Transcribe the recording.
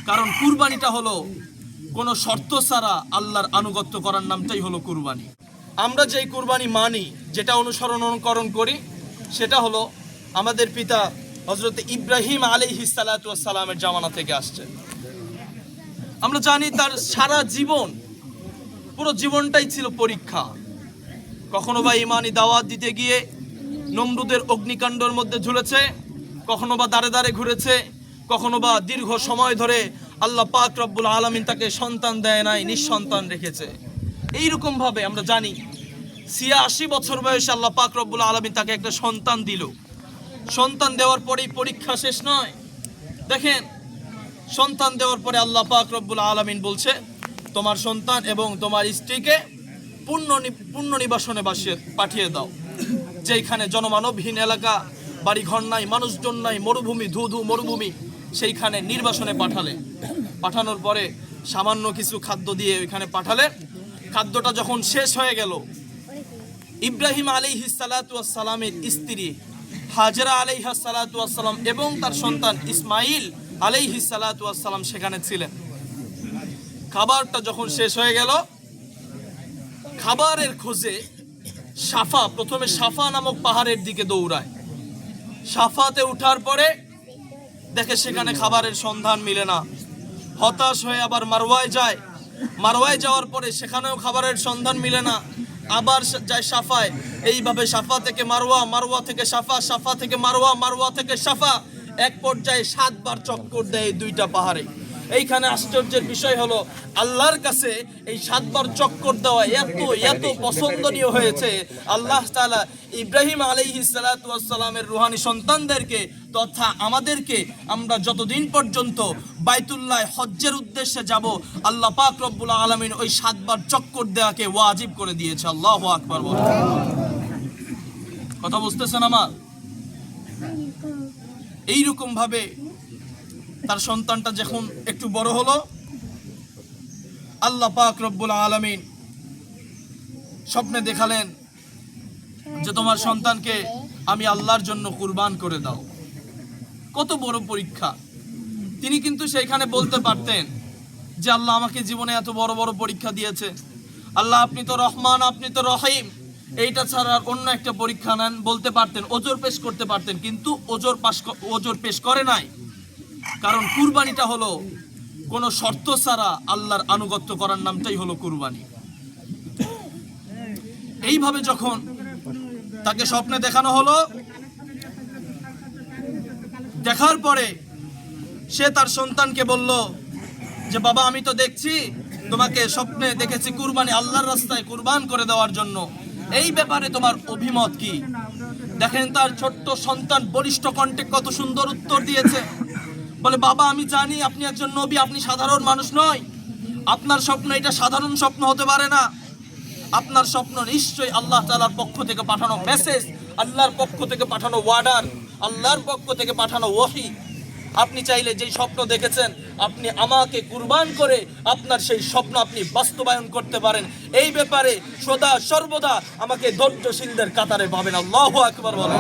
কারণ কুরবানিটা হলো কোনো শর্ত ছাড়া আল্লাহর আনুগত্য করার নামটাই হলো কুরবানি। আমরা যেই কুরবানি মানি, যেটা অনুকরণ করি, সেটা হলো আমাদের পিতা হযরত ইব্রাহিম আলাইহিস সালাতু ওয়াস সালামের জামানা থেকে আসছে। আমরা জানি তার সারা জীবন, পুরো জীবনটাই ছিল পরীক্ষা। কখনো বা ইমানি দাওয়াত দিতে গিয়ে নমরুদের অগ্নিকাণ্ডের মধ্যে ঝুলেছে, কখনো বা দাঁড়ে দাঁড়ে ঘুরেছে, কখনো বা দীর্ঘ সময় ধরে আল্লাহ পাক রব্বুল আলামিন তাকে সন্তান দেয় নাই, নিঃসন্তান রেখেছে। এইরকম ভাবে আমরা জানি ৮৬ বছর বয়সে আল্লাহ পাক রব্বুল আলামিন তাকে একটা সন্তান দিল। সন্তান দেওয়ার পরেই পরীক্ষা শেষ নয়। দেখেন, সন্তান দেওয়ার পরে আল্লাহ পাক রব্বুল আলামিন বলছে, তোমার সন্তান এবং তোমার স্ত্রীকে পূর্ণ নিবাসনে পাঠিয়ে দাও, যেখানে জনমানবহীন এলাকা, বাড়ি ঘর নাই, মানুষজন নাই, মরুভূমি, ধু মরুভূমি, সেইখানে নির্বাসনে পাঠানোর পরে সামান্য কিছু খাদ্য দিয়ে ওইখানে পাঠালে, খাদ্যটা যখন শেষ হয়ে গেল, ইব্রাহিম আলাইহিস সালাতু ওয়াস সালামের স্ত্রী হাজরা আলাইহিস সালাতু ওয়াস সালাম এবং তার সন্তান ইসমাইল আলাইহিস সালাতু ওয়াস সালাম সেখানে ছিলেন। খাবারটা যখন শেষ হয়ে গেল, খাবারের খোঁজে প্রথমে সাফা নামক পাহাড়ের দিকে দৌড়ায়। সাফাতে উঠার পরে দেখে সেখানে খাবারের সন্ধান মিলে না। হতাশ হয়ে আবার মারওয়ায় যায়। মারওয়ায় যাওয়ার পরে সেখানেও খাবারের সন্ধান মিলে না। আবার যায় সাফায়। এইভাবে সাফা থেকে মারওয়া, মারওয়া থেকে সাফা, সাফা থেকে মারওয়া, মারওয়া থেকে সাফা, এক পর্যায়ে ৭ বার চক্কর দেয় দুইটা পাহাড়ে। এইখানে আশ্চর্যের বিষয় হলো, আল্লাহর কাছে এই ৭ বার চক্কর দেওয়া এত পছন্দনীয় হয়েছে, আল্লাহ তাআলা ইব্রাহিম আলাইহিস সালাতু ওয়াস সালামের রূহানি সন্তানদেরকে তথা আমাদেরকে, আমরা যতদিন পর্যন্ত বাইতুল্লাহ হজ্জের উদ্দেশ্যে যাব, আল্লাহ পাক রব্বুল আলামিন ওই ৭ বার চক্কর দেওয়াকে ওয়াজিব করে দিয়েছে। আল্লাহু আকবার বলেন। কথা বুঝতেছেন আমার? এইরকম ভাবে তার সন্তানটা যখন একটু বড় হলো, আল্লাহ পাক রব্বুল আলামিন স্বপ্নে দেখালেন যে তোমার সন্তানকে আমি আল্লাহর জন্য কুরবান করে দাও। কত বড় পরীক্ষা! তিনি কিন্তু সেইখানে বলতে পারতেন যে আল্লাহ আমাকে জীবনে এত বড় বড় পরীক্ষা দিয়েছে, আল্লাহ আপনি তো রহমান, আপনি তো রহিম, এইটা ছাড়া অন্য একটা পরীক্ষা নেন, বলতে পারতেন, ওজোর পেশ করতে পারতেন, কিন্তু ওজোর পেশ করে নাই। কারণ কুরবানিটা হলো কোনো শর্ত ছাড়া আল্লাহর আনুগত্য করার নামটাই হলো কুরবানি। এইভাবে যখন তাকে স্বপ্নে দেখানো হলো, দেখার পরে সে তার সন্তানকে বলল যে বাবা, আমি তো দেখছি তোমাকে স্বপ্নে দেখেছি কুরবানি, আল্লাহর রাস্তায় কুরবান করে দেওয়ার জন্য, এই ব্যাপারে তোমার অভিমত কি? দেখেন তার ছোট্ট সন্তান বলিষ্ঠ কণ্ঠে কত সুন্দর উত্তর দিয়েছে। বলে, বাবা আমি জানি আপনি একজন নবী, আপনি সাধারণ মানুষ নয়, আপনার স্বপ্ন এটা সাধারণ স্বপ্ন হতে পারে না, আপনার স্বপ্ন নিশ্চয়ই আল্লাহ তাআলার পক্ষ থেকে পাঠানো মেসেজ, আল্লাহর পক্ষ থেকে পাঠানো ওয়ার্ডার, আল্লাহর পক্ষ থেকে পাঠানো ওহী। আপনি চাইলে যেই স্বপ্ন দেখেছেন, আপনি আমাকে কুরবান করে আপনার সেই স্বপ্ন আপনি বাস্তবায়ন করতে পারেন। এই ব্যাপারে সদা সর্বদা আমাকে ধৈর্যশীলদের কাতারে পাবেন। আল্লাহু আকবার বলেন।